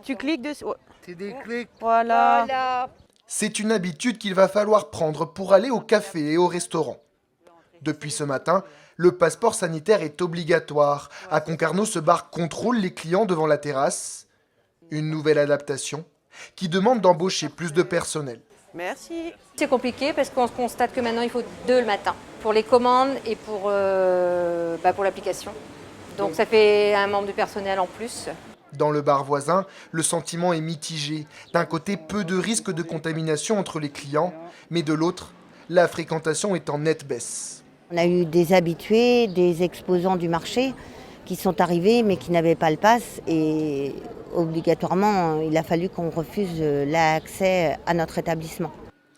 Tu cliques dessus. Oh, C'est des clics. voilà. Voilà. C'est une habitude qu'il va falloir prendre pour aller au café et au restaurant. Depuis ce matin, le passeport sanitaire est obligatoire. À Concarneau, ce bar contrôle les clients devant la terrasse. Une nouvelle adaptation qui demande d'embaucher plus de personnel. Merci. C'est compliqué parce qu'on constate que maintenant il faut 2 le matin pour les commandes et pour l'application. Donc ça fait un membre du personnel en plus. Dans le bar voisin, le sentiment est mitigé. D'un côté, peu de risques de contamination entre les clients, mais de l'autre, la fréquentation est en nette baisse. On a eu des habitués, des exposants du marché qui sont arrivés mais qui n'avaient pas le pass et obligatoirement il a fallu qu'on refuse l'accès à notre établissement.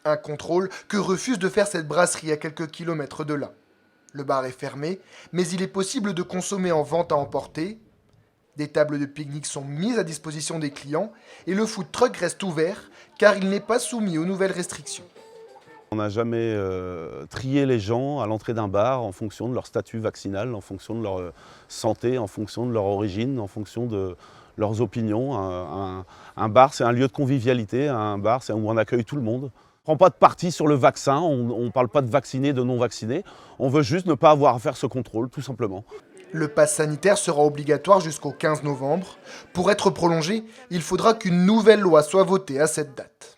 Un contrôle que refuse de faire cette brasserie à quelques kilomètres de là. Le bar est fermé, mais il est possible de consommer en vente à emporter. Des tables de pique-nique sont mises à disposition des clients et le food truck reste ouvert car il n'est pas soumis aux nouvelles restrictions. On n'a jamais trié les gens à l'entrée d'un bar en fonction de leur statut vaccinal, en fonction de leur santé, en fonction de leur origine, en fonction de leurs opinions. Un bar, c'est un lieu de convivialité, un bar, c'est où on accueille tout le monde. On ne prend pas de parti sur le vaccin, on ne parle pas de vaccinés, de non-vaccinés. On veut juste ne pas avoir à faire ce contrôle, tout simplement. Le pass sanitaire sera obligatoire jusqu'au 15 novembre. Pour être prolongé, il faudra qu'une nouvelle loi soit votée à cette date.